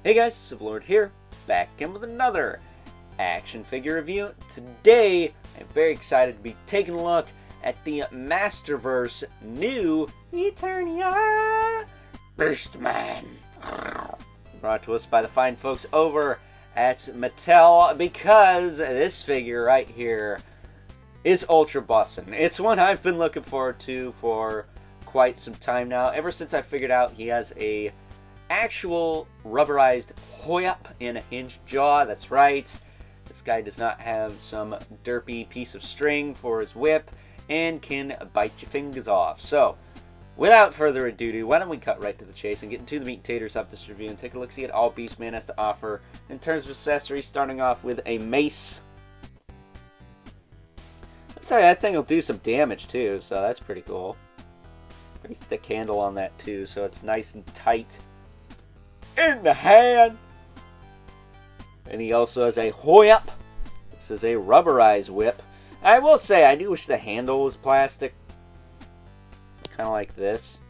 Hey guys, Civilord here, back again with another action figure review. Today, I'm very excited to be taking a look at the Masterverse new Eternia Beastman. Brought to us by the fine folks over at Mattel, because this figure right here is ultra bussin'. It's one I've been looking forward to for quite some time now, ever since I figured out he has a actual rubberized hoyap and a hinged jaw. That's right, this guy does not have some derpy piece of string for his whip and can bite your fingers off. So without further ado, why don't we cut right to the chase and get into the meat and taters of this review and take a look see at all Beastman has to offer in terms of accessories, starting off with a mace. Let's say that thing will do some damage too, so that's pretty cool. Pretty thick handle on that too, so it's nice and tight in the hand. And he also has a hoyap. This is a rubberized whip. I will say, I do wish the handle was plastic. Kind of like this.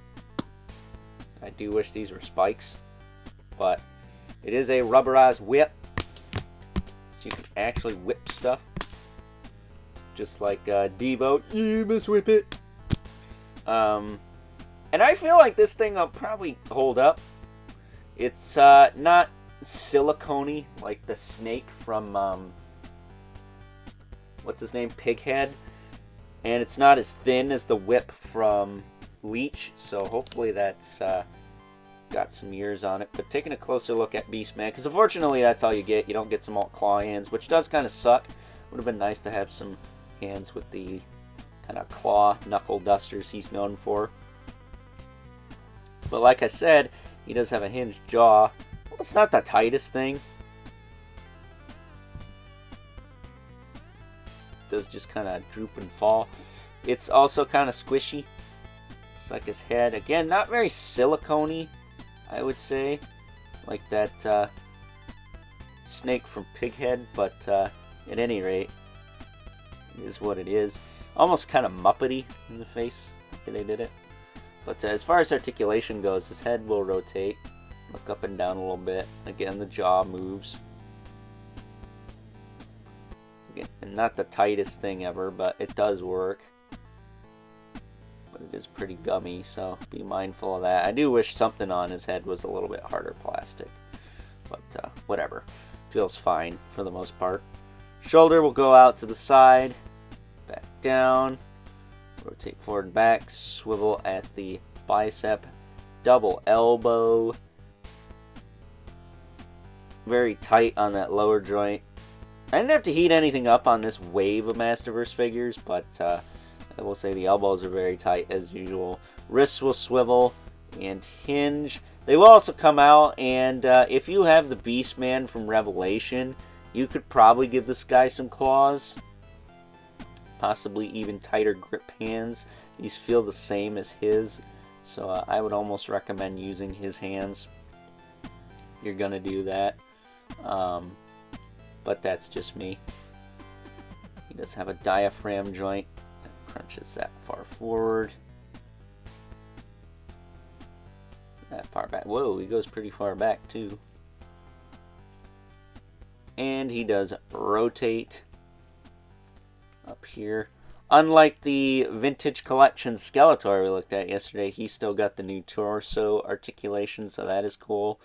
I do wish these were spikes. But it is a rubberized whip. So you can actually whip stuff. Just like Devo. You must whip it. And I feel like this thing will probably hold up. It's not silicone-y like the snake from, what's his name, Pighead. And it's not as thin as the whip from Leech, so hopefully that's got some years on it. But taking a closer look at Beastman, because unfortunately that's all you get. You don't get some alt claw hands, which does kind of suck. Would have been nice to have some hands with the kind of claw knuckle dusters he's known for. But like I said, he does have a hinged jaw. Well, it's not the tightest thing. It does just kind of droop and fall. It's also kind of squishy. It's like his head. Again, not very silicone-y, I would say. Like that snake from Pighead. But at any rate, it is what it is. Almost kind of Muppety in the face, the way they did it. But as far as articulation goes, his head will rotate, look up and down a little bit. Again, the jaw moves. Again, and not the tightest thing ever, but it does work. But it is pretty gummy, so be mindful of that. I do wish something on his head was a little bit harder plastic. But whatever. Feels fine for the most part. Shoulder will go out to the side, back down. Rotate forward and back, swivel at the bicep, double elbow. Very tight on that lower joint. I didn't have to heat anything up on this wave of Masterverse figures, but I will say the elbows are very tight as usual. Wrists will swivel and hinge. They will also come out, and if you have the Beastman from Revelation, you could probably give this guy some claws. Possibly even tighter grip hands. These feel the same as his, so I would almost recommend using his hands if you're gonna do that. But that's just me. He does have a diaphragm joint that crunches that far forward, that far back. Whoa, he goes pretty far back too. And he does rotate up here. Unlike the Vintage Collection Skeletor we looked at yesterday, he still got the new torso articulation, so that is cool.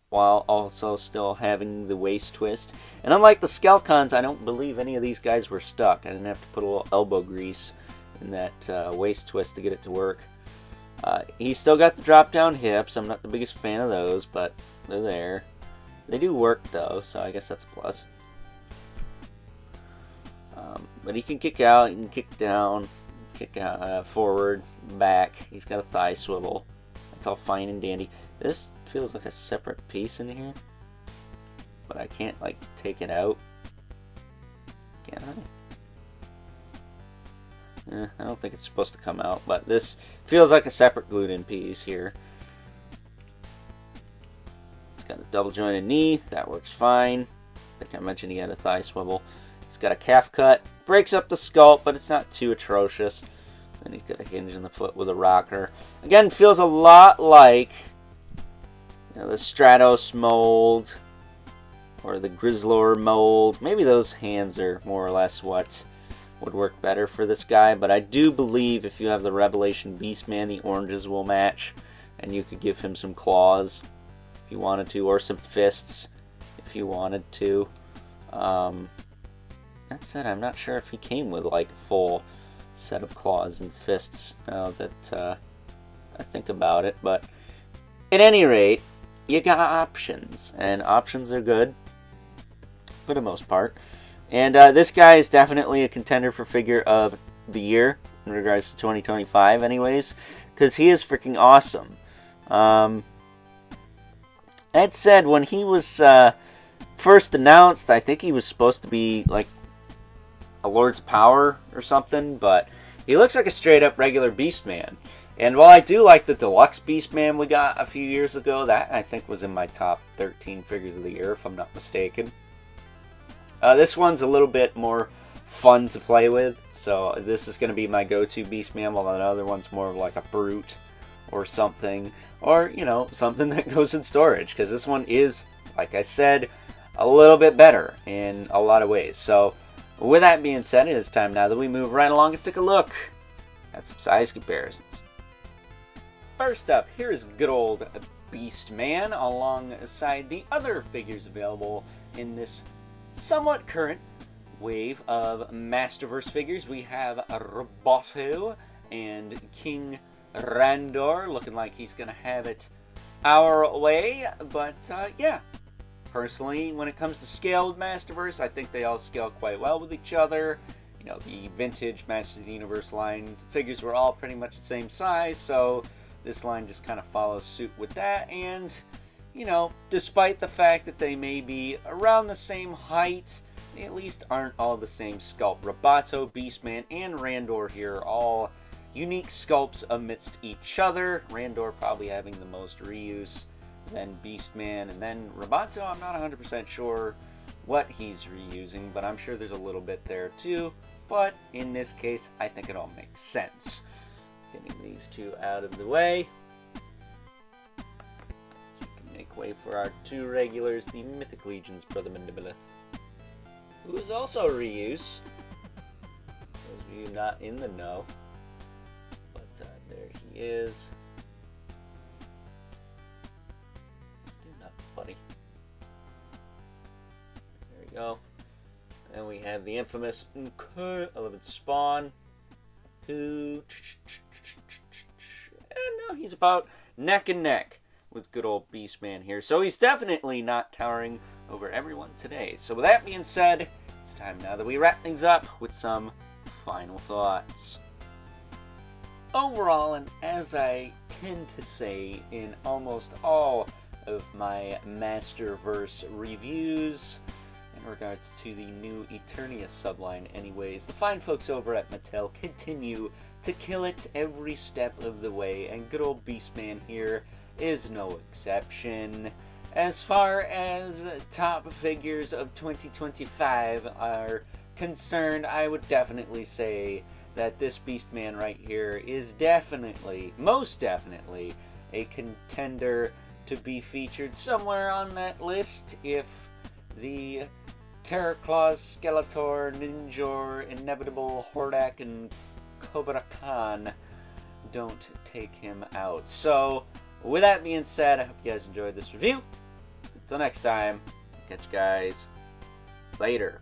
While also still having the waist twist. And unlike the Skelcons, I don't believe any of these guys were stuck. I didn't have to put a little elbow grease in that waist twist to get it to work. He's still got the drop down hips. I'm not the biggest fan of those, but they're there. They do work though, so I guess that's a plus. But he can kick out, he can kick down, kick out, forward, back. He's got a thigh swivel. That's all fine and dandy. This feels like a separate piece in here, but I can't like take it out. Can I? I don't think it's supposed to come out, but this feels like a separate glued-in piece here. It's got a double jointed knee. That works fine. I think I mentioned he had a thigh swivel. He's got a calf cut. Breaks up the sculpt, but it's not too atrocious. Then he's got a hinge in the foot with a rocker. Again, feels a lot like the Stratos mold or the Grizzlor mold. Maybe those hands are more or less what would work better for this guy, but I do believe if you have the Revelation Beastman, the oranges will match, and you could give him some claws if you wanted to, or some fists if you wanted to. That said, I'm not sure if he came with like a full set of claws and fists now that I think about it, but at any rate, you got options, and options are good for the most part. And this guy is definitely a contender for figure of the year in regards to 2025 anyways, because he is freaking awesome. That said, when he was first announced, I think he was supposed to be like a Lord's Power or something, but he looks like a straight up regular Beastman. And while I do like the deluxe Beastman we got a few years ago, that I think was in my top 13 figures of the year if I'm not mistaken. This one's a little bit more fun to play with, so this is going to be my go-to Beastman, while the other one's more of like a brute or something, or, you know, something that goes in storage, because this one is, like I said, a little bit better in a lot of ways. So with that being said, it is time now that we move right along and take a look at some size comparisons. First up, here is good old Beastman alongside the other figures available in this somewhat current wave of Masterverse figures. We have Roboto and King Randor, looking like he's going to have it our way. But yeah, personally, when it comes to scaled Masterverse, I think they all scale quite well with each other. You know, the vintage Masters of the Universe line figures were all pretty much the same size, so this line just kind of follows suit with that. And you know, despite the fact that they may be around the same height, they at least aren't all the same sculpt. Roboto, Beastman, and Randor here are all unique sculpts amidst each other. Randor probably having the most reuse, then Beastman, and then Roboto, I'm not 100% sure what he's reusing, but I'm sure there's a little bit there too. But in this case, I think it all makes sense. Getting these two out of the way. Make way for our two regulars, the Mythic Legion's Brother Mandibilith, who is also a reuse. Those of you not in the know, but there he is. Stand up, buddy. There we go. And we have the infamous 11 Spawn, who, and now he's about neck and neck with good old Beastman here. So he's definitely not towering over everyone today. So with that being said, it's time now that we wrap things up with some final thoughts. Overall, and as I tend to say in almost all of my Masterverse reviews, in regards to the new Eternia subline anyways, the fine folks over at Mattel continue to kill it every step of the way, and good old Beastman here is no exception. As far as top figures of 2025 are concerned, I would definitely say that this Beastman right here is definitely, most definitely, a contender to be featured somewhere on that list if the Terrorclaws, Skeletor, Ninjor, Inevitable, Hordak, and Cobra Khan don't take him out. So with that being said, I hope you guys enjoyed this review. Until next time, catch you guys later.